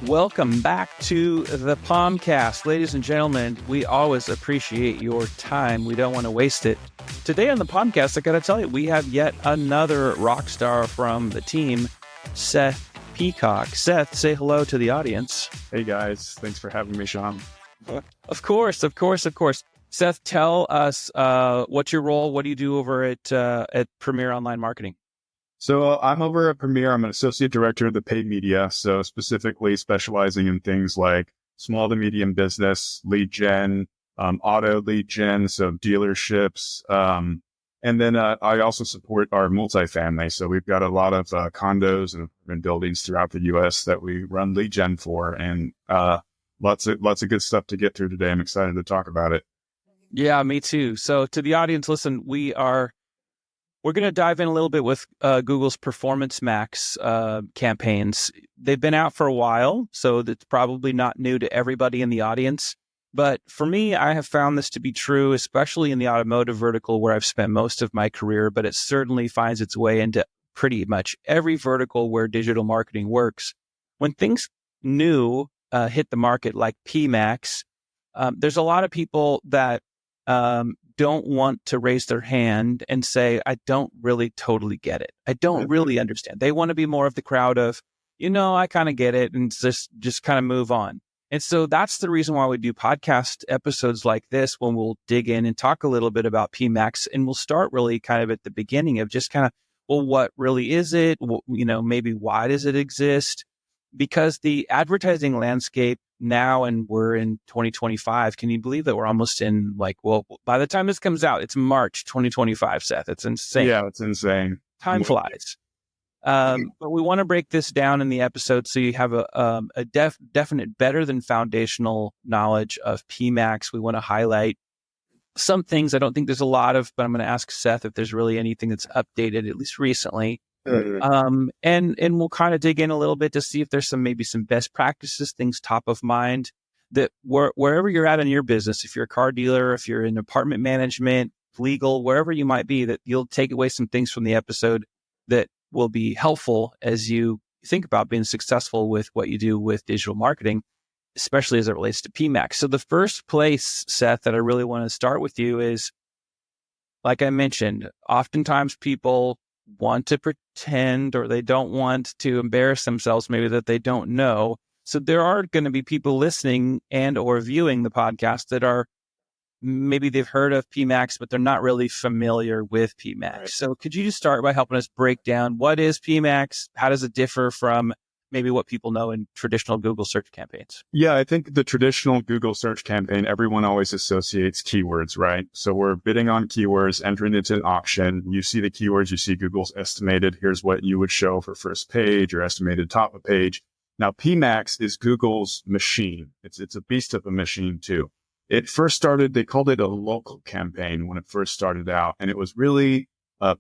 Welcome back to the POMCAST. Ladies and gentlemen, we always appreciate your time. We don't want to waste it. Today on the POMCAST, I got to tell you, we have yet another rock star from the team, Seth Peacock. Seth, say hello to the audience. Hey guys, thanks for having me, Sean. Of course. Seth, tell us what's your role? What do you do over at Premier Online Marketing? So I'm over at Premier. I'm an associate director of the paid media. So specifically specializing in things like small to medium business, lead gen, auto lead gen, so dealerships. And then I also support our multifamily. So we've got a lot of condos and buildings throughout the U.S. that we run lead gen for, and lots of good stuff to get through today. I'm excited to talk about it. Yeah, me too. So to the audience, listen, we're going to dive in a little bit with Google's PMAX campaigns. They've been out for a while, so that's probably not new to everybody in the audience. But for me, I have found this to be true, especially in the automotive vertical where I've spent most of my career, but it certainly finds its way into pretty much every vertical where digital marketing works. When things new hit the market like PMAX, there's a lot of people that don't want to raise their hand and say, I don't really totally get it. I don't really understand. They want to be more of the crowd of, I kind of get it, and just kind of move on. And so that's the reason why we do podcast episodes like this, when we'll dig in and talk a little bit about PMAX, and we'll start really kind of at the beginning of just kind of, well, what really is it? Maybe why does it exist? Because the advertising landscape now, and we're in 2025, can you believe that we're almost in by the time this comes out, it's March 2025, Seth. It's insane. Yeah, it's insane. Time flies. But we want to break this down in the episode so you have a definite better than foundational knowledge of PMAX. We want to highlight some things. I don't think there's a lot of, but I'm going to ask Seth if there's really anything that's updated, at least recently. And we'll kind of dig in a little bit to see if there's maybe some best practices, things top of mind that wherever you're at in your business, if you're a car dealer, if you're in apartment management, legal, wherever you might be, that you'll take away some things from the episode that will be helpful as you think about being successful with what you do with digital marketing, especially as it relates to PMAX. So the first place, Seth, that I really want to start with you is, like I mentioned, oftentimes people want to pretend, or they don't want to embarrass themselves, maybe that they don't know. So there are going to be people listening and or viewing the podcast that are, maybe they've heard of PMAX, but they're not really familiar with PMAX. Right. So could you just start by helping us break down what is PMAX? How does it differ from maybe what people know in traditional Google search campaigns? Yeah, I think the traditional Google search campaign, everyone always associates keywords, right? So we're bidding on keywords, entering into an auction. You see the keywords, you see Google's estimated, here's what you would show for first page or estimated top of page. Now, PMAX is Google's machine. It's a beast of a machine too. It first started, they called it a local campaign when it first started out. And it was really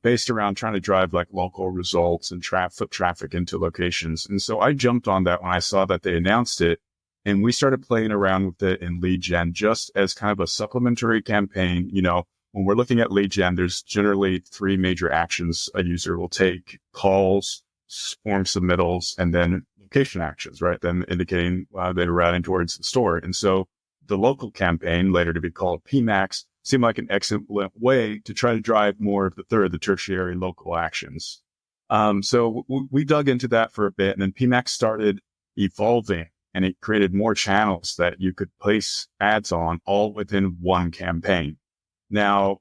based around trying to drive like local results and foot traffic into locations. And so I jumped on that when I saw that they announced it, and we started playing around with it in lead gen just as kind of a supplementary campaign. When we're looking at lead gen, there's generally three major actions a user will take: calls, form submittals, and then location actions, right? Then indicating they're routing towards the store. And so the local campaign, later to be called PMAX, seemed like an excellent way to try to drive more of the tertiary local actions. So we dug into that for a bit, and then PMAX started evolving, and it created more channels that you could place ads on, all within one campaign. Now,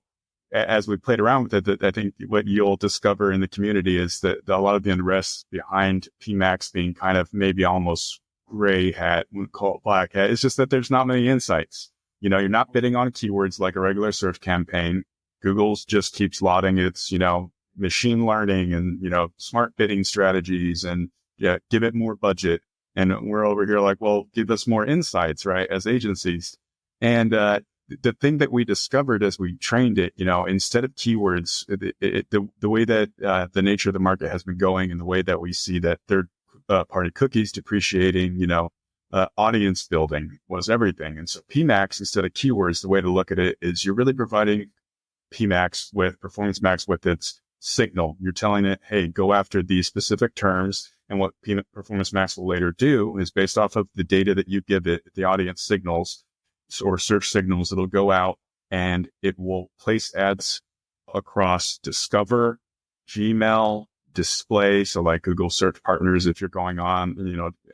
as we played around with it, I think what you'll discover in the community is that a lot of the unrest behind PMAX being kind of maybe almost gray hat, we call it black hat, it's just that there's not many insights. You're not bidding on keywords like a regular search campaign. Google's just keeps lauding its, machine learning and, smart bidding strategies, and give it more budget. And we're over here like, well, give us more insights, right? As agencies. And, the thing that we discovered as we trained it, instead of keywords, the way that the nature of the market has been going, and the way that we see that third-party cookies depreciating, audience building was everything. And so PMAX, instead of keywords, the way to look at it is you're really providing Performance Max with its signal. You're telling it, hey, go after these specific terms. And what Performance Max will later do is, based off of the data that you give it, the audience signals or search signals, it'll go out and it will place ads across Discover, Gmail, Display. So like Google Search Partners, if you're going on,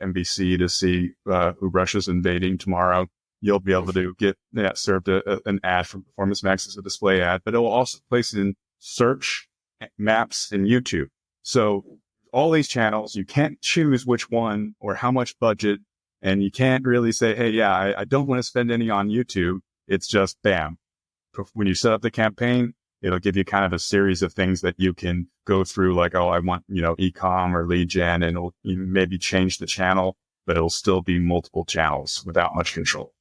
NBC to see who Russia's invading tomorrow, you'll be able to get served an ad from Performance Max as a display ad, but it will also place it in Search, Maps, and YouTube. So all these channels, you can't choose which one or how much budget, and you can't really say, hey, yeah, I don't want to spend any on YouTube. It's just bam. When you set up the campaign, it'll give you kind of a series of things that you can go through, like, oh, I want, e-com or lead gen, and it'll maybe change the channel, but it'll still be multiple channels without much control.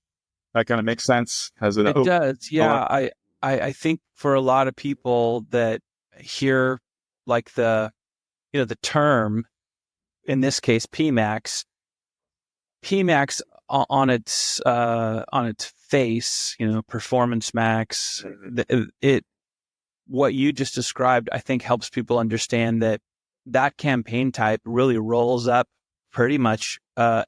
That kind of makes sense. It does. Yeah. I think for a lot of people that hear like the term, in this case, PMAX on its face, Performance Max, what you just described, I think helps people understand that campaign type really rolls up pretty much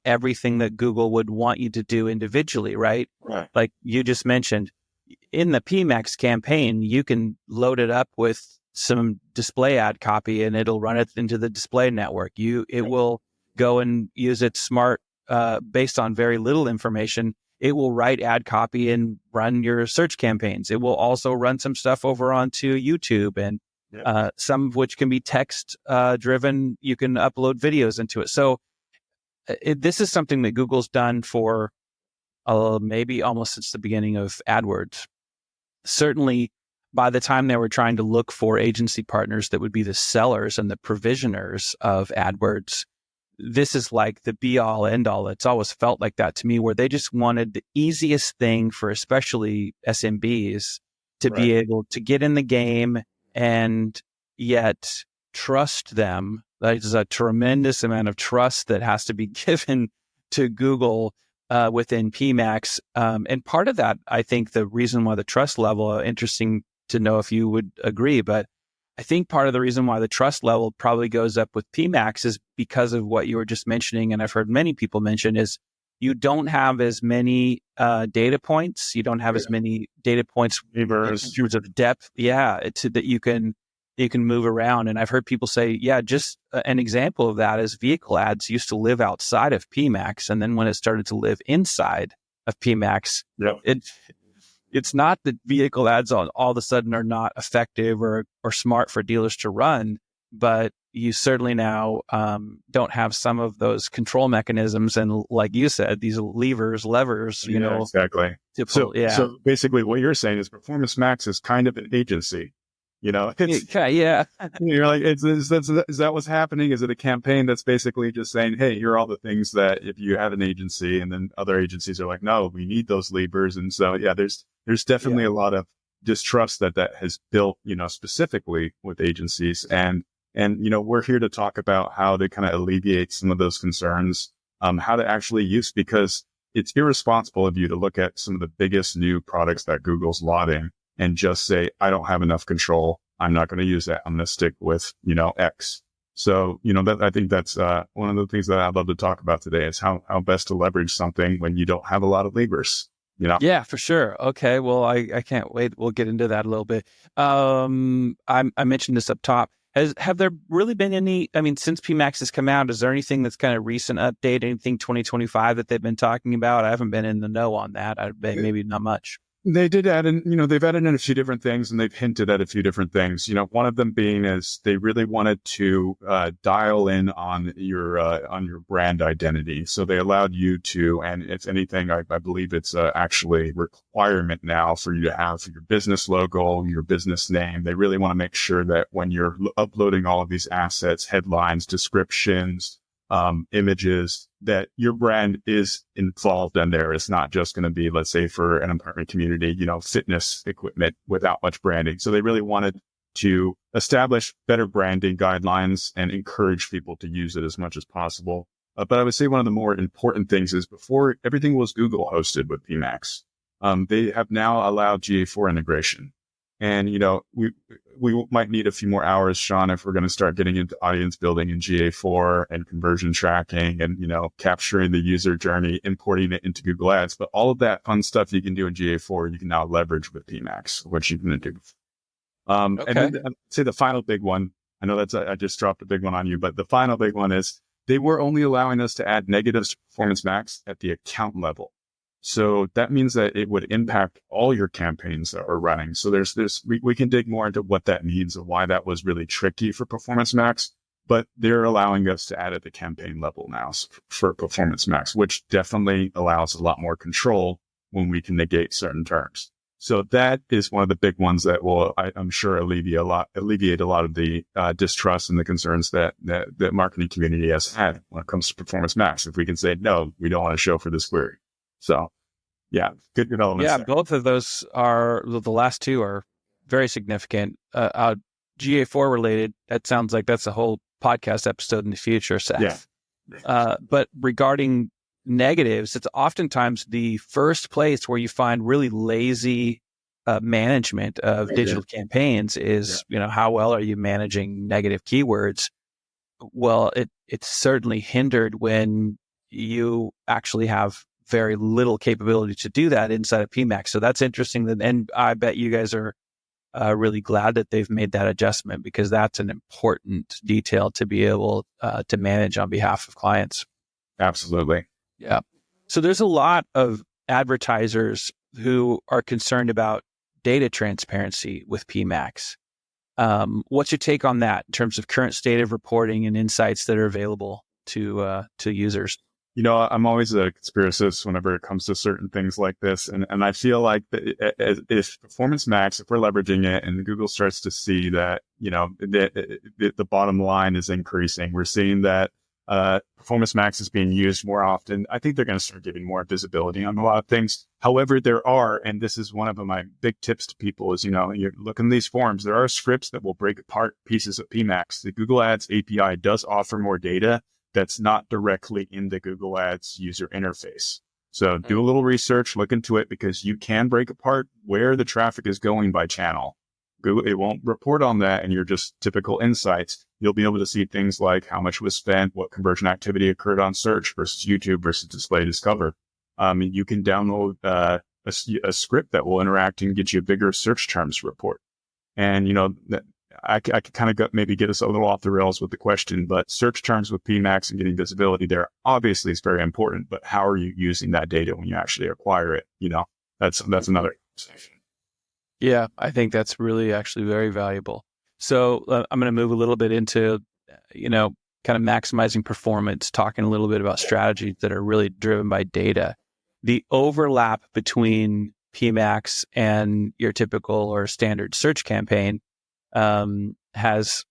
everything that Google would want you to do individually, right? Right. Like you just mentioned, in the PMAX campaign, you can load it up with some display ad copy and it'll run it into the display network. It will go and use its smart, based on very little information, it will write ad copy and run your search campaigns. It will also run some stuff over onto YouTube, and some of which can be text driven. You can upload videos into it. So this is something that Google's done for maybe almost since the beginning of AdWords. Certainly, by the time they were trying to look for agency partners that would be the sellers and the provisioners of AdWords, this is like the be all end all. It's always felt like that to me, where they just wanted the easiest thing for especially SMBs to be able to get in the game and yet trust them. There's a tremendous amount of trust that has to be given to Google within PMAX. And part of that, I think the reason why the trust level, interesting to know if you would agree, but I think part of the reason why the trust level probably goes up with PMAX is because of what you were just mentioning, and I've heard many people mention, is you don't have as many data points. You don't have as many data points in terms of depth. Yeah, that you can move around. And I've heard people say, just an example of that is vehicle ads used to live outside of PMAX, and then when it started to live inside of PMAX, it's not that vehicle ads all of a sudden are not effective or smart for dealers to run, but you certainly now don't have some of those control mechanisms. And like you said, these levers, exactly. So basically what you're saying is Performance Max is kind of an agency. You're like, is that what's happening? Is it a campaign that's basically just saying, hey, here are all the things that if you have an agency, and then other agencies are like, no, we need those levers. And so, there's definitely a lot of distrust that has built, specifically with agencies. And we're here to talk about how to kind of alleviate some of those concerns, how to actually use, because it's irresponsible of you to look at some of the biggest new products that Google's lauding and just say, I don't have enough control. I'm not going to use that. I'm going to stick with, X. So, I think that's one of the things that I'd love to talk about today is how best to leverage something when you don't have a lot of levers. Yeah, for sure. Okay. Well, I can't wait. We'll get into that a little bit. I mentioned this up top. Have there really been any, since PMAX has come out, is there anything that's kind of recent update, anything 2025 that they've been talking about? I haven't been in the know on that. Maybe not much. They did add in, they've added in a few different things, and they've hinted at a few different things. One of them being is they really wanted to dial in on your brand identity. So they allowed you to, and if anything, I believe it's actually requirement now for you to have your business logo, your business name. They really want to make sure that when you're uploading all of these assets, headlines, descriptions, images, that your brand is involved in there. It's not just going to be, let's say, for an apartment community, fitness equipment without much branding. So they really wanted to establish better branding guidelines and encourage people to use it as much as possible. But I would say one of the more important things is before everything was Google hosted with PMAX, they have now allowed GA4 integration. And, we might need a few more hours, Sean, if we're going to start getting into audience building in GA4 and conversion tracking and, capturing the user journey, importing it into Google Ads. But all of that fun stuff you can do in GA4, you can now leverage with PMAX, which you can do. And then I'd say the final big one, I know I just dropped a big one on you, but the final big one is they were only allowing us to add negatives to Performance Max at the account level. So that means that it would impact all your campaigns that are running. So we can dig more into what that means and why that was really tricky for Performance Max, but they're allowing us to add at the campaign level now for Performance Max, which definitely allows a lot more control when we can negate certain terms. So that is one of the big ones that will, I'm sure, alleviate a lot of the distrust and the concerns that the marketing community has had when it comes to Performance Max. If we can say, no, we don't want to show for this query. So yeah, good developments. Yeah, there. both of those the last two are very significant. GA4 related, that sounds like that's a whole podcast episode in the future, Seth. Yeah. But regarding negatives, it's oftentimes the first place where you find really lazy management of digital campaigns is, how well are you managing negative keywords? Well, it's certainly hindered when you actually have very little capability to do that inside of PMAX. So that's interesting. And I bet you guys are really glad that they've made that adjustment, because that's an important detail to be able to manage on behalf of clients. Absolutely. Yeah. So there's a lot of advertisers who are concerned about data transparency with PMAX. What's your take on that in terms of current state of reporting and insights that are available to users? I'm always a conspiracist whenever it comes to certain things like this. And I feel like if Performance Max, if we're leveraging it and Google starts to see that, the bottom line is increasing, we're seeing that Performance Max is being used more often, I think they're going to start giving more visibility on a lot of things. However, there are, and this is one of my big tips to people is, you look in these forums, there are scripts that will break apart pieces of PMAX. The Google Ads API does offer more data that's not directly in the Google Ads user interface. So do a little research, look into it, because you can break apart where the traffic is going by channel. Google, it won't report on that in your just typical insights. You'll be able to see things like how much was spent, what conversion activity occurred on search versus YouTube versus display discover. You can download a script that will interact and get you a bigger search terms report. And, I could kind of maybe get us a little off the rails with the question, but search terms with PMAX and getting visibility there obviously is very important. But how are you using that data when you actually acquire it? That's another conversation. Yeah, I think that's really actually very valuable. So I'm going to move a little bit into, kind of maximizing performance, talking a little bit about strategies that are really driven by data. The overlap between PMAX and your typical or standard search campaign has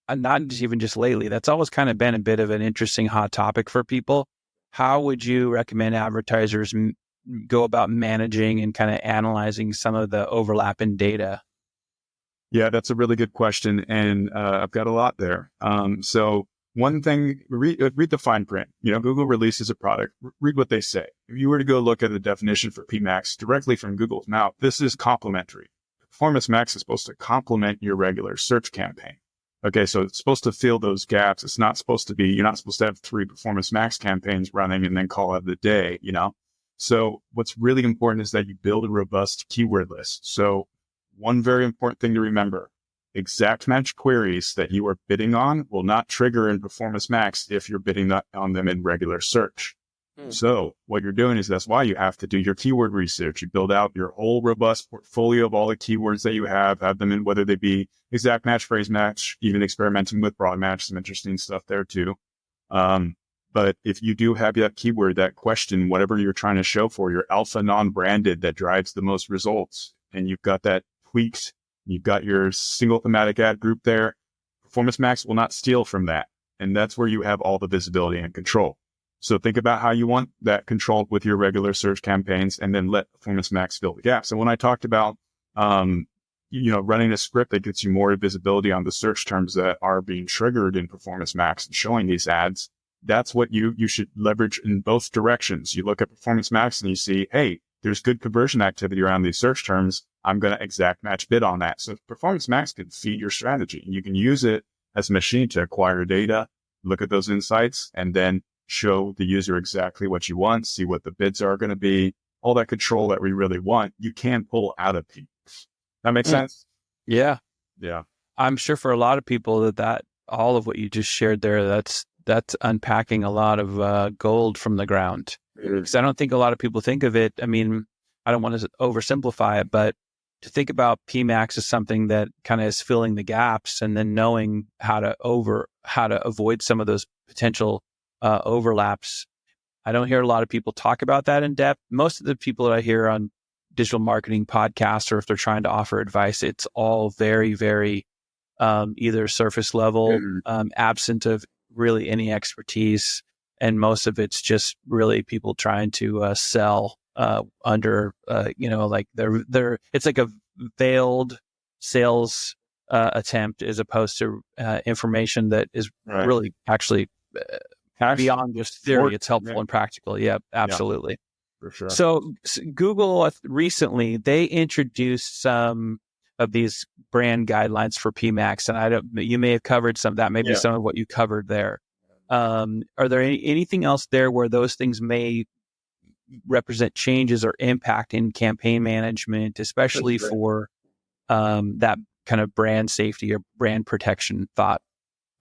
not even just lately, that's always kind of been a bit of an interesting hot topic for people. How would you recommend advertisers go about managing and kind of analyzing some of the overlap in data? Yeah, that's a really good question. And I've got a lot there. So one thing, read the fine print. Google releases a product, read what they say. If you were to go look at the definition for PMAX directly from Google's mouth, this is complementary. Performance Max is supposed to complement your regular search campaign. Okay, so it's supposed to fill those gaps. It's not supposed to be, you're not supposed to have 3 Performance Max campaigns running and then call it the day, So what's really important is that you build a robust keyword list. So one very important thing to remember, exact match queries that you are bidding on will not trigger in Performance Max if you're bidding on them in regular search. So what you're doing is that's why you have to do your keyword research. You build out your whole robust portfolio of all the keywords that you have them in, whether they be exact match, phrase match, even experimenting with broad match, some interesting stuff there too. But if you do have that keyword, that question, whatever you're trying to show for, your alpha non-branded that drives the most results, and you've got that tweaked, you've got your single thematic ad group there, Performance Max will not steal from that. And that's where you have all the visibility and control. So think about how you want that controlled with your regular search campaigns, and then let Performance Max fill the gaps. And when I talked about, running a script that gets you more visibility on the search terms that are being triggered in Performance Max and showing these ads, that's what you should leverage in both directions. You look at Performance Max and you see, hey, there's good conversion activity around these search terms. I'm going to exact match bid on that. So Performance Max can feed your strategy. You can use it as a machine to acquire data, look at those insights, and then show the user exactly what you want, see what the bids are going to be, all that control that we really want. You can pull out of PMAX. That makes sense? Yeah. Yeah. I'm sure for a lot of people that all of what you just shared there, that's unpacking a lot of gold from the ground. Because I don't think a lot of people think of it. I mean, I don't want to oversimplify it, but to think about PMAX as something that kind of is filling the gaps, and then knowing how to avoid some of those potential overlaps. I don't hear a lot of people talk about that in depth. Most of the people that I hear on digital marketing podcasts, or if they're trying to offer advice, it's all very, very either surface level, absent of really any expertise. And most of it's just really people trying to sell under, like it's like a veiled sales attempt, as opposed to information that is really actually beyond just theory. It's helpful and practical. Yeah, absolutely. Yeah, for sure. So Google recently, they introduced some of these brand guidelines for PMAX, and you may have covered some of that, maybe some of what you covered there. Are there anything else there where those things may represent changes or impact in campaign management, especially for that kind of brand safety or brand protection thought?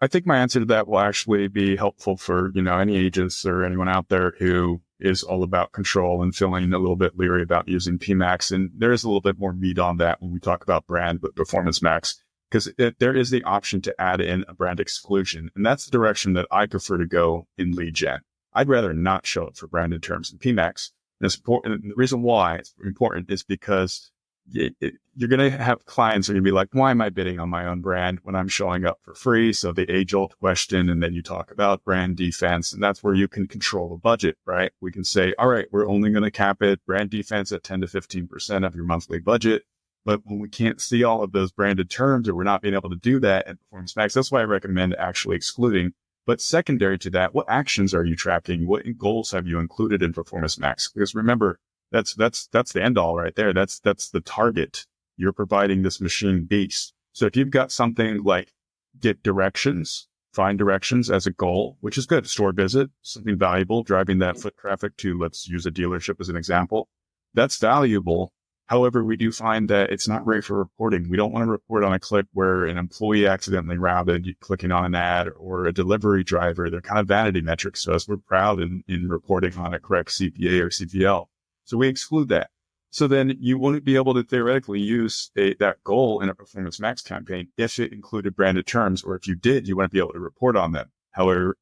I think my answer to that will actually be helpful for, any agents or anyone out there who is all about control and feeling a little bit leery about using PMAX. And there is a little bit more meat on that when we talk about brand, but Performance Max, because there is the option to add in a brand exclusion. And that's the direction that I prefer to go in lead gen. I'd rather not show it for branded terms in PMAX. And it's important. And the reason why it's important is because you're going to have clients are going to be like, why am I bidding on my own brand when I'm showing up for free? So the age old question, and then you talk about brand defense, and that's where you can control the budget, right? We can say, all right, we're only going to cap it brand defense at 10 to 15% of your monthly budget. But when we can't see all of those branded terms, or we're not being able to do that at Performance Max, that's why I recommend actually excluding. But secondary to that, what actions are you tracking? What goals have you included in Performance Max? Because remember, that's the end all right there. That's the target. You're providing this machine beast. So if you've got something like get directions, find directions as a goal, which is good. Store visit, something valuable, driving that foot traffic to, let's use a dealership as an example. That's valuable. However, we do find that it's not great for reporting. We don't want to report on a click where an employee accidentally routed you clicking on an ad, or a delivery driver. They're kind of vanity metrics to us. We're proud in reporting on a correct CPA or CPL. So we exclude that. So then you wouldn't be able to theoretically use that goal in a Performance Max campaign if it included branded terms, or if you did, you wouldn't be able to report on them. However,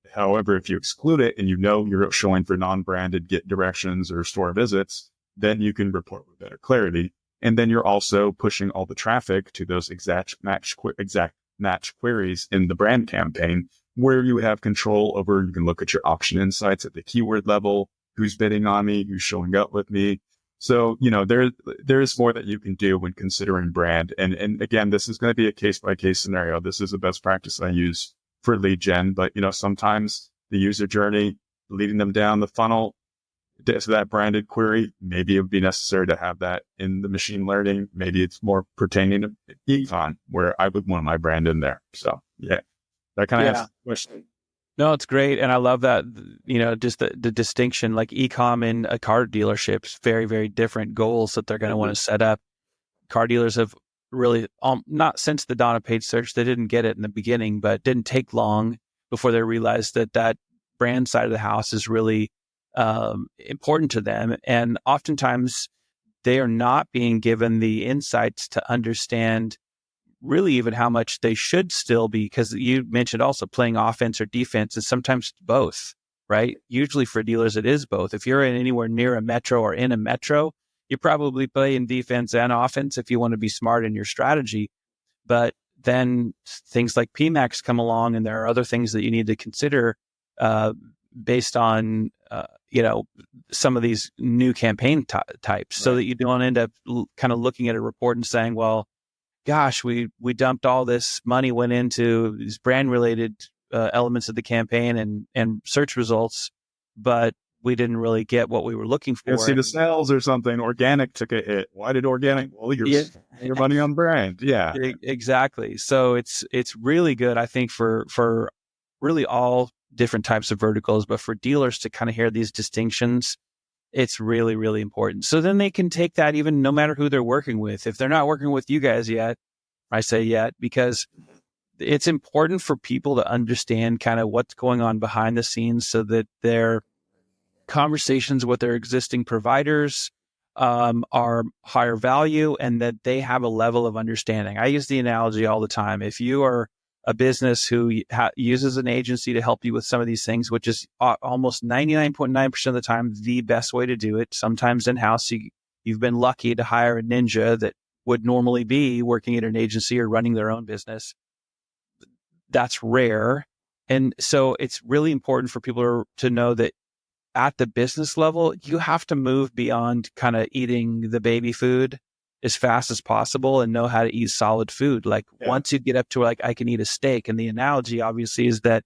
if you exclude it and you're showing for non-branded get directions or store visits, then you can report with better clarity. And then you're also pushing all the traffic to those exact match queries in the brand campaign, where you have control over. You can look at your auction insights at the keyword level. Who's bidding on me? Who's showing up with me? So, there's more that you can do when considering brand. And again, this is going to be a case by case scenario. This is the best practice I use for lead gen, but sometimes the user journey, leading them down the funnel to that branded query, maybe it would be necessary to have that in the machine learning. Maybe it's more pertaining to econ, where I would want my brand in there. So yeah, that kind of answers the question. No, it's great. And I love that, just the distinction, like e-com in a car dealership's very, very different goals that they're going to want to set up. Car dealers have really, not since the dawn of paid search, they didn't get it in the beginning, but it didn't take long before they realized that brand side of the house is really important to them. And oftentimes they are not being given the insights to understand really even how much they should still be, because you mentioned also playing offense or defense, is sometimes both, right? Usually for dealers, it is both. If you're anywhere near a metro or in a metro, you're probably playing defense and offense if you want to be smart in your strategy. But then things like PMAX come along, and there are other things that you need to consider based on, some of these new campaign types, so that you don't end up kind of looking at a report and saying, well, gosh, we dumped all this money, went into these brand related elements of the campaign and search results, but we didn't really get what we were looking You for. see the sales or something. Organic took a hit. Why did organic? Well, you're spending your money on brand. Yeah, Exactly. So it's really good, I think, for really all different types of verticals, but for dealers to kind of hear these distinctions, it's really, really important. So then they can take that even no matter who they're working with. If they're not working with you guys yet, I say yet, because it's important for people to understand kind of what's going on behind the scenes so that their conversations with their existing providers are higher value and that they have a level of understanding. I use the analogy all the time. If you are a business who uses an agency to help you with some of these things, which is almost 99.9% of the time the best way to do it. Sometimes in-house, you've been lucky to hire a ninja that would normally be working at an agency or running their own business. That's rare. And so it's really important for people to know that at the business level, you have to move beyond kind of eating the baby food as fast as possible and know how to eat solid food. Like once you get up to like, I can eat a steak. And the analogy obviously is that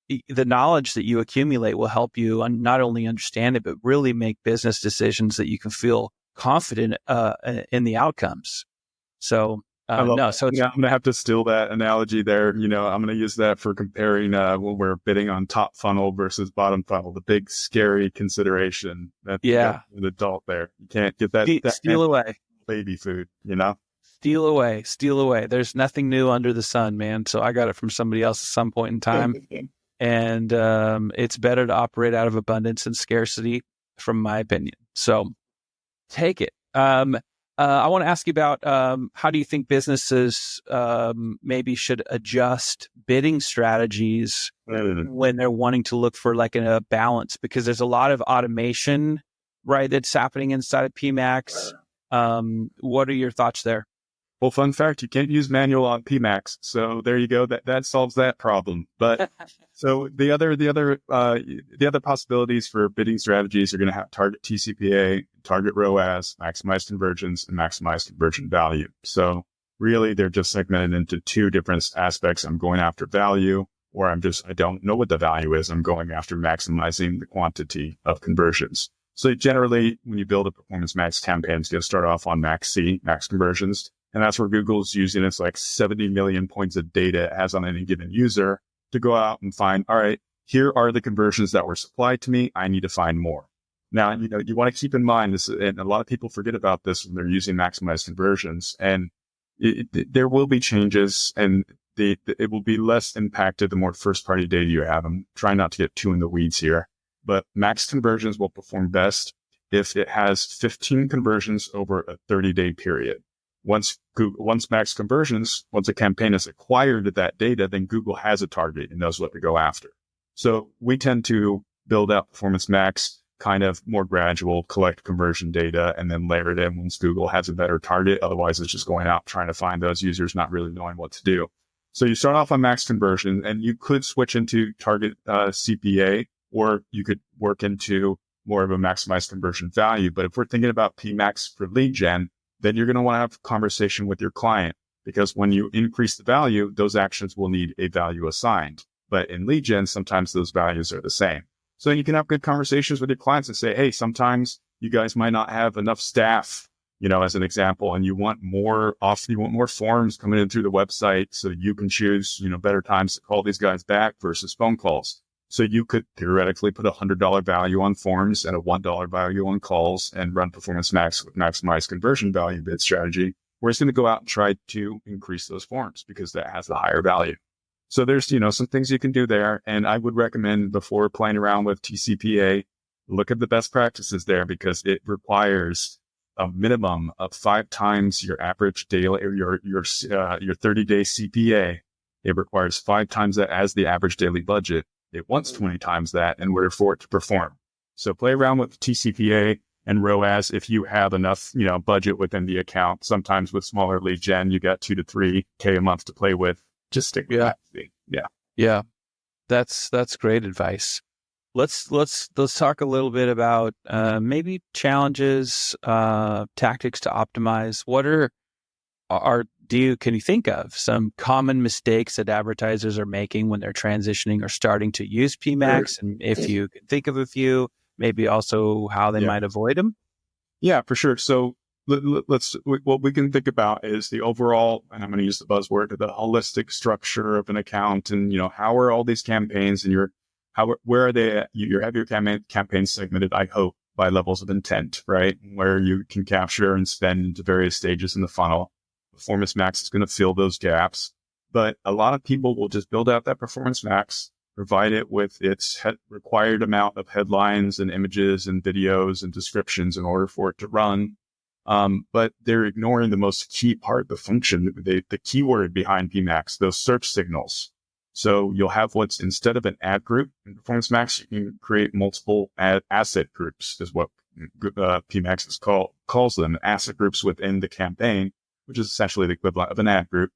the knowledge that you accumulate will help you not only understand it, but really make business decisions that you can feel confident in the outcomes. So I love that. so it's, I'm going to have to steal that analogy there. I'm going to use that for comparing when we're bidding on top funnel versus bottom funnel, the big scary consideration that an adult there. You can't get that steal away baby food, Steal away. There's nothing new under the sun, man. So I got it from somebody else at some point in time. And it's better to operate out of abundance and scarcity, from my opinion. So take it. I want to ask you about how do you think businesses maybe should adjust bidding strategies when they're wanting to look for like a balance? Because there's a lot of automation, right, that's happening inside of PMAX. What are your thoughts there? Well, fun fact, you can't use manual on PMAX. So there you go. That solves that problem. But so the other possibilities for bidding strategies are going to have target TCPA, target ROAS, maximize conversions, and maximize conversion value. So really they're just segmented into two different aspects. I'm going after value, or I don't know what the value is. I'm going after maximizing the quantity of conversions. So generally when you build a performance max campaign, it's going to start off on max C, max conversions. And that's where Google's using its like 70 million points of data it has on any given user to go out and find, all right, here are the conversions that were supplied to me. I need to find more. Now, you want to keep in mind this, and a lot of people forget about this when they're using maximized conversions, and there will be changes and it will be less impacted the more first party data you have. I'm trying not to get too in the weeds here, but max conversions will perform best if it has 15 conversions over a 30-day period. Once max conversions, once a campaign has acquired that data, then Google has a target and knows what to go after. So we tend to build out Performance Max kind of more gradual, collect conversion data, and then layer it in once Google has a better target. Otherwise, it's just going out trying to find those users, not really knowing what to do. So you start off on max conversion, and you could switch into target CPA, or you could work into more of a maximized conversion value. But if we're thinking about PMAX for lead gen, then you're going to want to have a conversation with your client, because when you increase the value, those actions will need a value assigned. But in lead gen, sometimes those values are the same. So you can have good conversations with your clients and say, hey, sometimes you guys might not have enough staff, as an example, and you want more forms coming in through the website so you can choose, better times to call these guys back versus phone calls. So you could theoretically put $100 value on forms and a $1 value on calls and run Performance Max with maximized conversion value bid strategy, where it's going to go out and try to increase those forms because that has the higher value. So there's, some things you can do there. And I would recommend, before playing around with TCPA, look at the best practices there, because it requires a minimum of 5 times your average daily, or your 30-day CPA. It requires 5 times that as the average daily budget. It wants 20 times that in order for it to perform. So play around with TCPA and ROAS if you have enough, budget within the account. Sometimes with smaller lead gen, you got 2 to 3K a month to play with. Just stick with that. Yeah. That's great advice. Let's talk a little bit about maybe challenges, tactics to optimize. What can you think of some common mistakes that advertisers are making when they're transitioning or starting to use PMAX? And if you can think of a few, maybe also how they might avoid them? Yeah, for sure. So what we can think about is the overall, and I'm going to use the buzzword, the holistic structure of an account, and how are all these campaigns and where are they at? You have your campaigns segmented, I hope, by levels of intent, right? Where you can capture and spend into various stages in the funnel. Performance Max is going to fill those gaps, but a lot of people will just build out that Performance Max, provide it with its required amount of headlines and images and videos and descriptions in order for it to run. But they're ignoring the most key part, the function, the keyword behind PMAX, those search signals. So you'll have instead of an ad group in Performance Max, you can create multiple asset groups, is what PMAX calls them, asset groups within the campaign, which is essentially the equivalent of an ad group.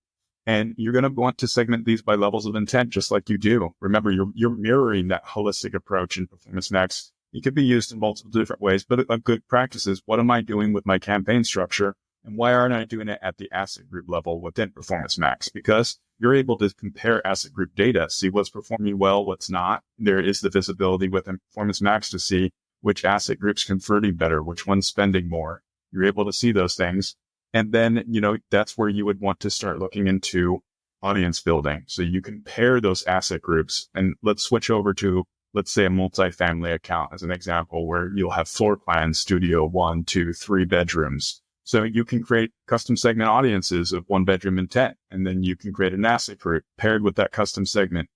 And you're going to want to segment these by levels of intent, just like you do. Remember, you're mirroring that holistic approach in Performance Max. It could be used in multiple different ways, but a good practice is, what am I doing with my campaign structure? And why aren't I doing it at the asset group level within Performance Max? Because you're able to compare asset group data, see what's performing well, what's not. There is the visibility within Performance Max to see which asset group's converting better, which one's spending more. You're able to see those things. And then, that's where you would want to start looking into audience building. So you can pair those asset groups, and let's switch over to, let's say, a multifamily account as an example, where you'll have floor plans, studio, 1, 2, 3 bedrooms. So you can create custom segment audiences of 1 bedroom intent, and then you can create an asset group paired with that custom segment,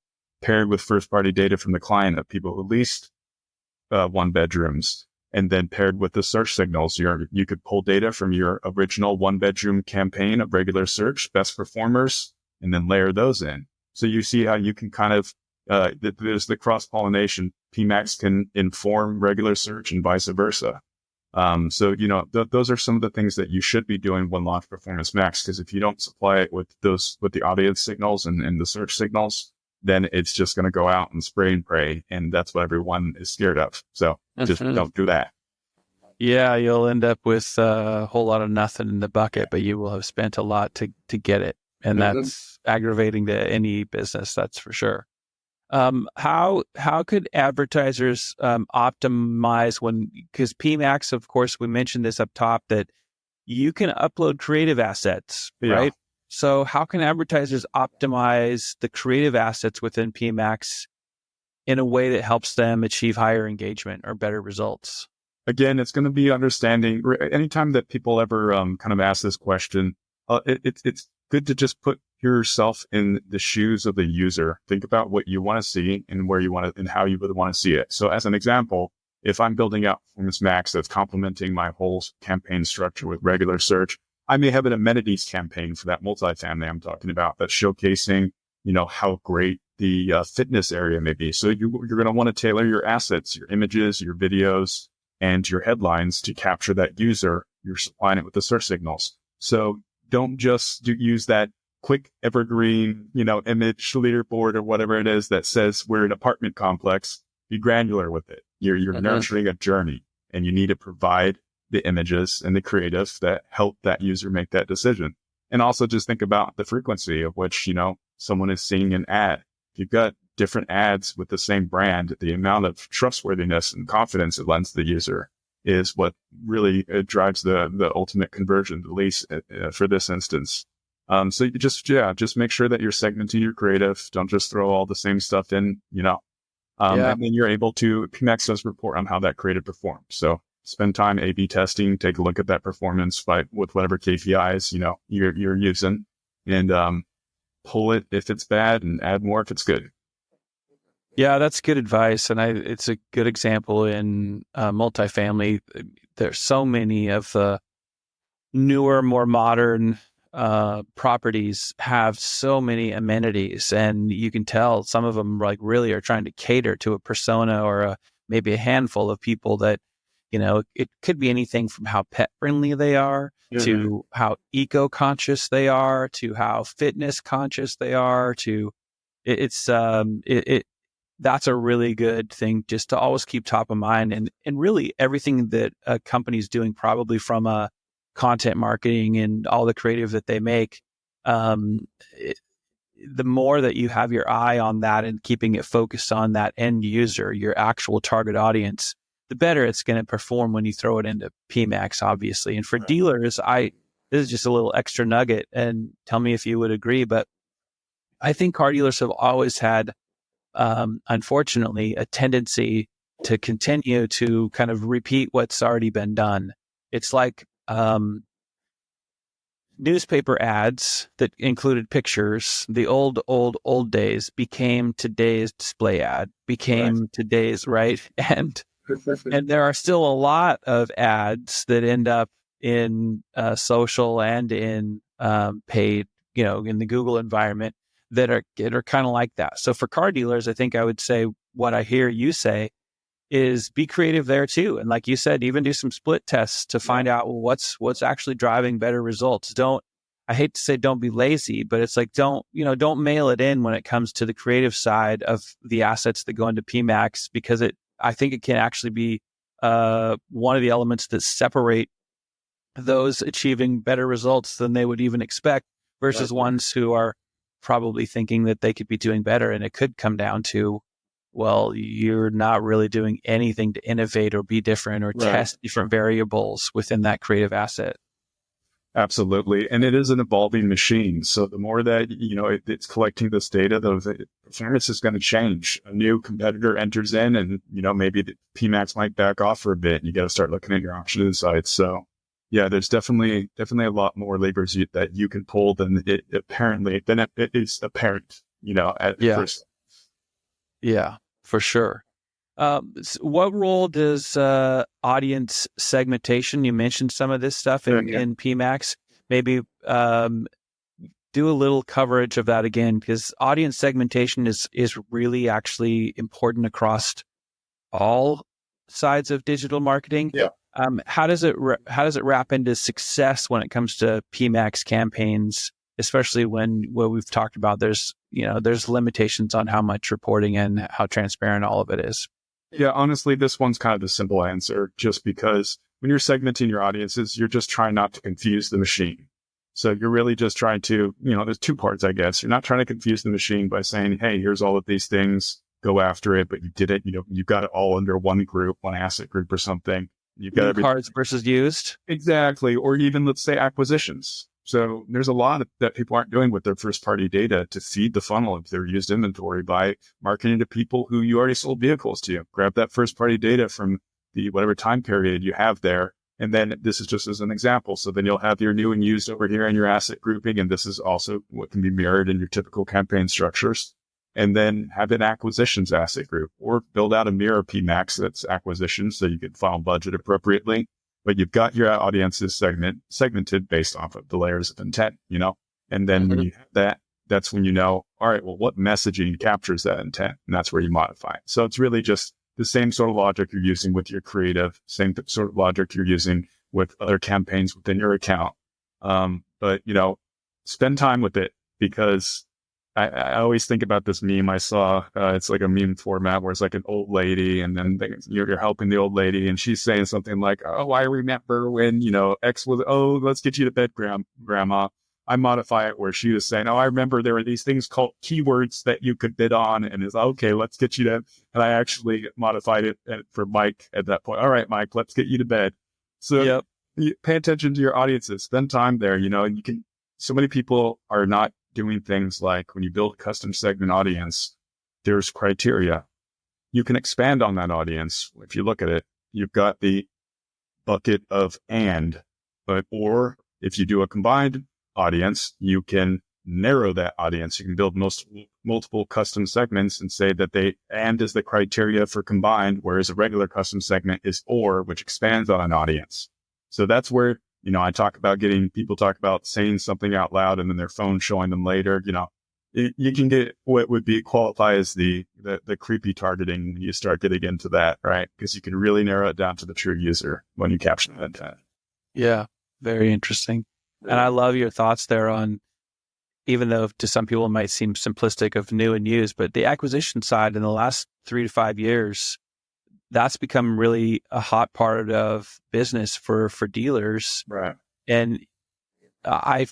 paired with first party data from the client of people who leased 1 bedrooms. And then paired with the search signals, you could pull data from your original 1 bedroom campaign of regular search, best performers, and then layer those in. So you see how you can kind of, there's the cross-pollination. PMAX can inform regular search and vice versa. So, those are some of the things that you should be doing when launch Performance Max, because if you don't supply it with the audience signals and the search signals, then it's just going to go out and spray and pray. And that's what everyone is scared of. So just don't do that. Yeah, you'll end up with a whole lot of nothing in the bucket, but you will have spent a lot to get it. And that's aggravating to any business, that's for sure. How could advertisers optimize because PMAX, of course, we mentioned this up top, that you can upload creative assets, right? So how can advertisers optimize the creative assets within PMAX in a way that helps them achieve higher engagement or better results? Again, it's going to be understanding. Anytime that people ever kind of ask this question, it's good to just put yourself in the shoes of the user. Think about what you want to see and where you want to, and how you would want to see it. So as an example, if I'm building out Performance Max that's complementing my whole campaign structure with regular search, I may have an amenities campaign for that multifamily I'm talking about that's showcasing, how great the fitness area may be. So you're going to want to tailor your assets, your images, your videos, and your headlines to capture that user. You're supplying it with the search signals. So don't just use that quick evergreen, image leaderboard or whatever it is that says we're an apartment complex. Be granular with it. You're nurturing a journey, and you need to provide the images and the creative that help that user make that decision. And also just think about the frequency of which, someone is seeing an ad. If you've got different ads with the same brand, the amount of trustworthiness and confidence it lends the user is what really drives the ultimate conversion, at least for this instance. So you just make sure that you're segmenting your creative. Don't just throw all the same stuff in, and then you're able to, PMAX does report on how that creative performs. So spend time A/B testing, take a look at that performance with whatever KPIs, you're using, and pull it if it's bad and add more if it's good. Yeah, that's good advice. And it's a good example in multifamily. There's so many of the newer, more modern properties have so many amenities, and you can tell some of them really are trying to cater to a persona or maybe a handful of people that, it could be anything from how pet friendly they are to how eco-conscious they are to how fitness conscious they are to that's a really good thing just to always keep top of mind, and really everything that a company's doing, probably from a content marketing and all the creative that they make, the more that you have your eye on that and keeping it focused on that end user, your actual target audience, the better it's going to perform when you throw it into PMAX, obviously. And for Right. dealers, this is just a little extra nugget, and tell me if you would agree, but I think car dealers have always had, unfortunately, a tendency to continue to kind of repeat what's already been done. It's like newspaper ads that included pictures, the old days became today's display ad, became today's, right? And there are still a lot of ads that end up in social and in paid, in the Google environment that are kind of like that. So for car dealers, I think I would say what I hear you say is be creative there too. And like you said, even do some split tests to find out what's actually driving better results. I hate to say don't be lazy, but it's like, don't mail it in when it comes to the creative side of the assets that go into PMAX, because I think it can actually be one of the elements that separate those achieving better results than they would even expect versus ones who are probably thinking that they could be doing better. And it could come down to, well, you're not really doing anything to innovate or be different or test different variables within that creative asset. Absolutely. And it is an evolving machine. So the more that, it's collecting this data, the performance is going to change. A new competitor enters in and, maybe the PMAX might back off for a bit. You got to start looking at your auction insights. So yeah, there's definitely a lot more levers that you can pull than it is apparent, at first. Yeah, for sure. What role does audience segmentation? You mentioned some of this stuff in PMAX. Maybe do a little coverage of that again, because audience segmentation is really actually important across all sides of digital marketing. Yeah. How does it wrap into success when it comes to PMAX campaigns, especially when what we've talked about? There's limitations on how much reporting and how transparent all of it is. Yeah, honestly, this one's kind of the simple answer, just because when you're segmenting your audiences, you're just trying not to confuse the machine. So you're really just trying to, there's two parts, I guess. You're not trying to confuse the machine by saying, hey, here's all of these things, go after it, but you did it, you've got it all under one group, one asset group or something. You've got cards versus used. Exactly. Or even, let's say, acquisitions. So there's a lot that people aren't doing with their first party data to feed the funnel of their used inventory by marketing to people who you already sold vehicles to. Grab that first party data from the whatever time period you have there. And then this is just as an example. So then you'll have your new and used over here in your asset grouping. And this is also what can be mirrored in your typical campaign structures. And then have an acquisitions asset group, or build out a mirror PMAX that's acquisitions so you can funnel budget appropriately. But you've got your audiences segmented based off of the layers of intent, and then when you have that's when all right, well, what messaging captures that intent? And that's where you modify it. So it's really just the same sort of logic you're using with your creative, same sort of logic you're using with other campaigns within your account. But, spend time with it, because I always think about this meme I saw. It's like a meme format where it's like an old lady, and then you're helping the old lady, and she's saying something like, "Oh, I remember when X was. Oh, let's get you to bed, Grandma." I modify it where she was saying, "Oh, I remember there were these things called keywords that you could bid on," and it's okay. Let's get you to. And I actually modified it for Mike at that point. All right, Mike, let's get you to bed. So you pay attention to your audiences, spend time there. And you can. So many people are not doing things like, when you build a custom segment audience, there's criteria. You can expand on that audience. If you look at it, you've got the bucket of or if you do a combined audience, you can narrow that audience. You can build multiple custom segments and say that is the criteria for combined, whereas a regular custom segment is which expands on an audience. So that's where I talk about people talk about saying something out loud and then their phone showing them later. You can get what would be qualify as the creepy targeting when you start getting into that, right? Because you can really narrow it down to the true user when you capture that intent. Yeah, very interesting. And I love your thoughts there on, even though to some people it might seem simplistic, of new and used, but the acquisition side in the last 3 to 5 years, that's become really a hot part of business for dealers. Right. And I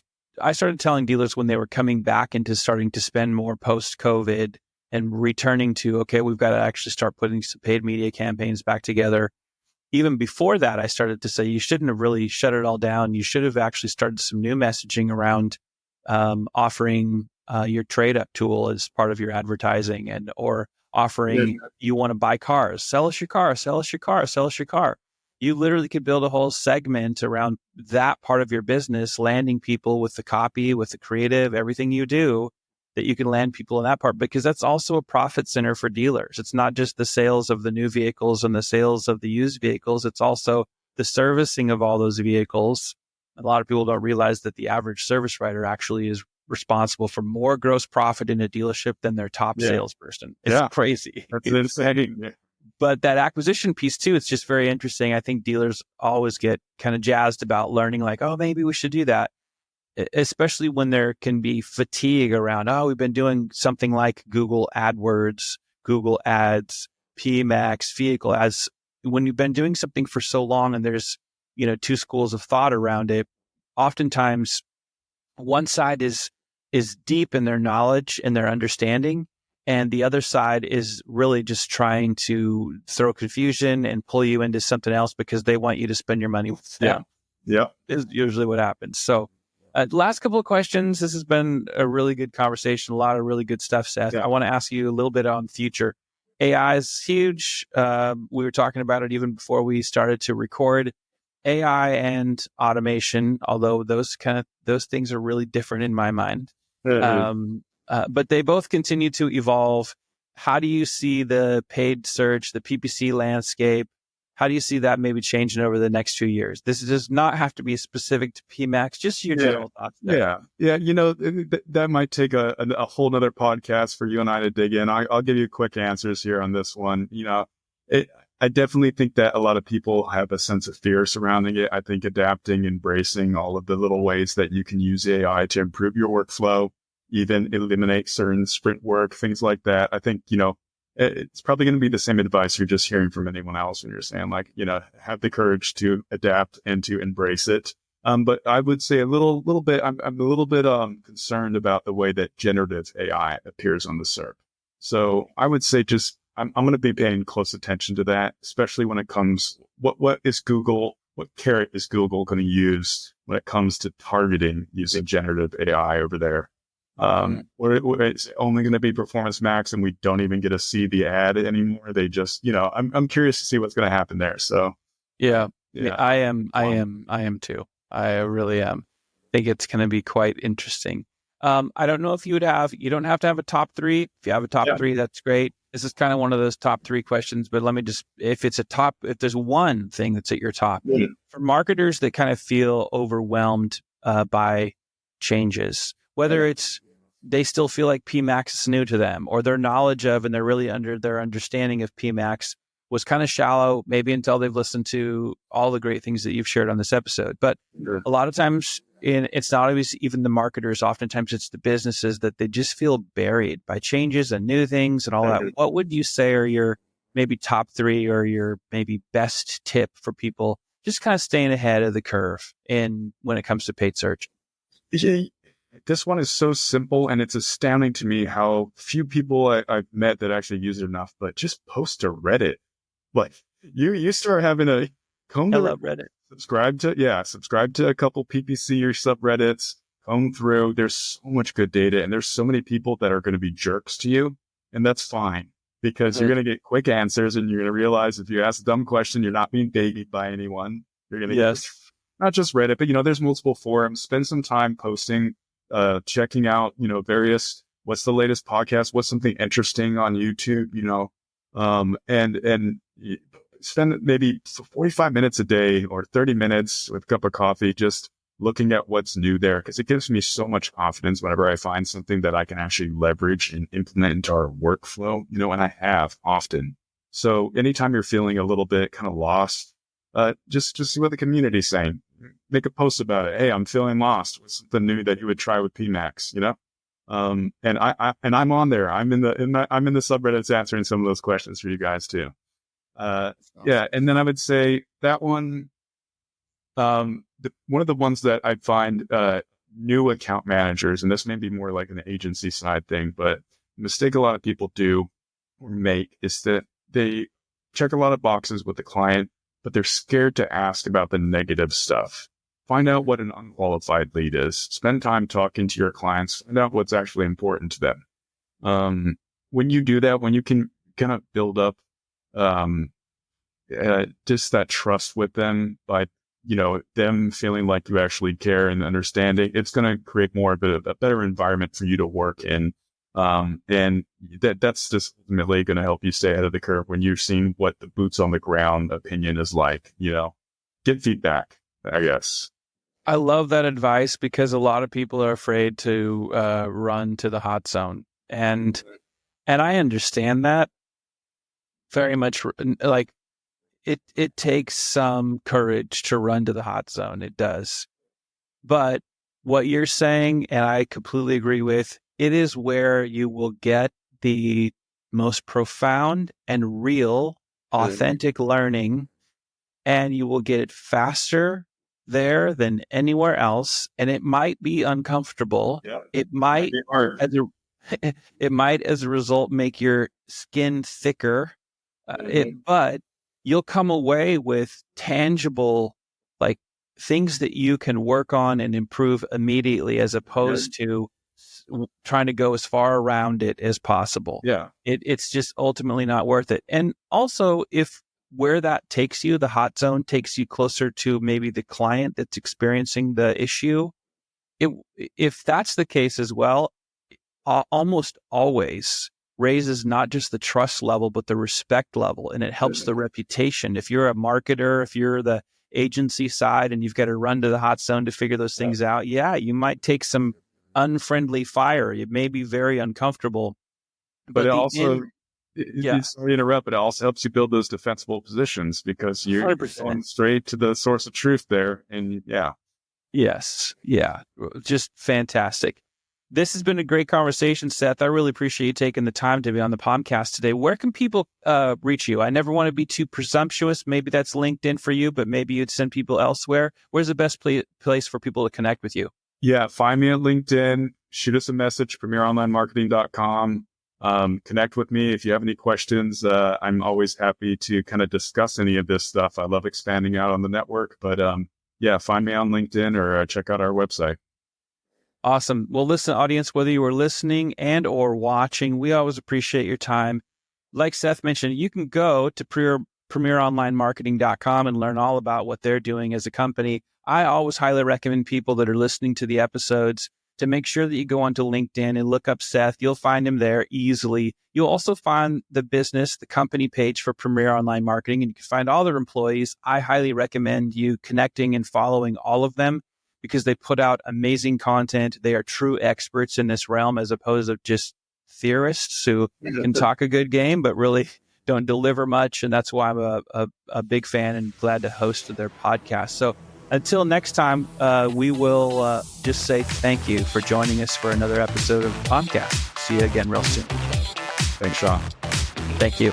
started telling dealers when they were coming back into starting to spend more post-COVID and returning to, okay, we've got to actually start putting some paid media campaigns back together. even before that, I started to say you shouldn't have really shut it all down. You should have actually started some new messaging around offering your trade up tool as part of your advertising, and or offering you want to buy cars, sell us your car, sell us your car, sell us your car. You literally could build a whole segment around that part of your business, landing people with the copy, with the creative, everything you do, that you can land people in that part, because that's also a profit center for dealers. It's not just the sales of the new vehicles and the sales of the used vehicles. It's also the servicing of all those vehicles. A lot of people don't realize that the average service writer actually is responsible for more gross profit in a dealership than their top salesperson. It's crazy. That's insane. Yeah. But that acquisition piece too, it's just very interesting. I think dealers always get kind of jazzed about learning, like, oh, maybe we should do that. Especially when there can be fatigue around, oh, we've been doing something like Google AdWords, Google Ads, PMAX, vehicle ads. When you've been doing something for so long and there's, two schools of thought around it, oftentimes one side is deep in their knowledge and their understanding, and the other side is really just trying to throw confusion and pull you into something else because they want you to spend your money with them. Yeah. Is usually what happens. So last couple of questions. This has been a really good conversation. A lot of really good stuff, Seth. I want to ask you a little bit on the future. AI is huge. We were talking about it even before we started to record. AI and automation, although those things are really different in my mind. But they both continue to evolve. How do you see the paid search, the PPC landscape? How do you see that maybe changing over the next few years? This does not have to be specific to PMAX, just your general thoughts there. Yeah. That might take a whole nother podcast for you and I to dig in. I'll give you quick answers here on this one. I definitely think that a lot of people have a sense of fear surrounding it. I think adapting, embracing all of the little ways that you can use AI to improve your workflow, even eliminate certain sprint work, things like that. I think, it's probably going to be the same advice you're just hearing from anyone else when you're saying, like, have the courage to adapt and to embrace it. But I would say I'm a little bit concerned about the way that generative AI appears on the SERP. So I would say I'm going to be paying close attention to that, especially when it comes, what carrot is Google going to use when it comes to targeting using generative AI over there? Or it's only going to be Performance Max and we don't even get to see the ad anymore. They just, I'm curious to see what's going to happen there. So yeah, I am too. I really am. I think it's going to be quite interesting. I don't know if you don't have to have a top three. If you have a top three, that's great. This is kind of one of those top three questions, but let me just, if there's one thing that's at your top for marketers that kind of feel overwhelmed by changes, whether it's they still feel like PMAX is new to them, or their knowledge of and they're really their understanding of PMAX was kind of shallow, maybe until they've listened to all the great things that you've shared on this episode. But a lot of times, it's not always even the marketers. Oftentimes, it's the businesses that they just feel buried by changes and new things and all that. What would you say are your maybe top three or your maybe best tip for people just kind of staying ahead of the curve when it comes to paid search? This one is so simple, and it's astounding to me how few people I've met that actually use it enough. But just post to Reddit. Like you start having a comb to Reddit. Subscribe to a couple PPC or subreddits. Comb through. There's so much good data, and there's so many people that are going to be jerks to you, and that's fine because you're going to get quick answers, and you're going to realize if you ask a dumb question, you're not being babied by anyone. You're going to get not just Reddit, but there's multiple forums. Spend some time posting. Checking out, various, what's the latest podcast, what's something interesting on YouTube, and spend maybe 45 minutes a day or 30 minutes with a cup of coffee, just looking at what's new there. Cause it gives me so much confidence whenever I find something that I can actually leverage and implement into our workflow, and I have often. So anytime you're feeling a little bit kind of lost, just see what the community's saying. Make a post about it. Hey, I'm feeling lost. What's something new that you would try with PMAX? And I'm on there. I'm in the subreddits answering some of those questions for you guys too. Yeah, and then I would say that one. One of the ones that I find new account managers, and this may be more like an agency side thing, but the mistake a lot of people do or make is that they check a lot of boxes with the client, but they're scared to ask about the negative stuff. Find out what an unqualified lead is. Spend time talking to your clients. Find out what's actually important to them. When you do that, when you can kind of build up just that trust with them by, them feeling like you actually care and understanding, it's going to create more of a better environment for you to work in. And that's just ultimately going to help you stay ahead of the curve when you're seeing what the boots on the ground opinion is like, get feedback, I guess. I love that advice because a lot of people are afraid to run to the hot zone. And I understand that very much. Like it takes some courage to run to the hot zone. It does. But what you're saying, and I completely agree with, it is where you will get the most profound and real, authentic learning, and you will get it faster there than anywhere else. And it might be uncomfortable. Yeah, it might, it might, as a result, make your skin thicker. But you'll come away with tangible, like, things that you can work on and improve immediately, as opposed to trying to go as far around it as possible. Yeah. It's just ultimately not worth it. And also, if where that takes you, the hot zone takes you closer to maybe the client that's experiencing the issue, if that's the case as well, almost always raises not just the trust level, but the respect level, and it helps the reputation. If you're a marketer, if you're the agency side and you've got to run to the hot zone to figure those things out, you might take some unfriendly fire. It may be very uncomfortable. But it also, sorry to interrupt, but it also helps you build those defensible positions because you're 100%. going straight to the source of truth there. And Yes. Yeah. Just fantastic. This has been a great conversation, Seth. I really appreciate you taking the time to be on the POMCAST today. Where can people reach you? I never want to be too presumptuous. Maybe that's LinkedIn for you, but maybe you'd send people elsewhere. Where's the best place for people to connect with you? Yeah, find me at LinkedIn. Shoot us a message, premieronlinemarketing.com. Connect with me if you have any questions. I'm always happy to kind of discuss any of this stuff. I love expanding out on the network, but find me on LinkedIn or check out our website. Awesome. Well, listen, audience, whether you are listening and or watching, we always appreciate your time. Like Seth mentioned, you can go to premieronlinemarketing.com and learn all about what they're doing as a company. I always highly recommend people that are listening to the episodes to make sure that you go onto LinkedIn and look up Seth. You'll find him there easily. You'll also find the company page for Premier Online Marketing, and you can find all their employees. I highly recommend you connecting and following all of them, because they put out amazing content. They are true experts in this realm, as opposed to just theorists who can talk a good game, but really don't deliver much. And that's why I'm a big fan and glad to host their podcast. So until next time, we will just say thank you for joining us for another episode of POMCAST. See you again real soon. Thanks, Sean. Thank you.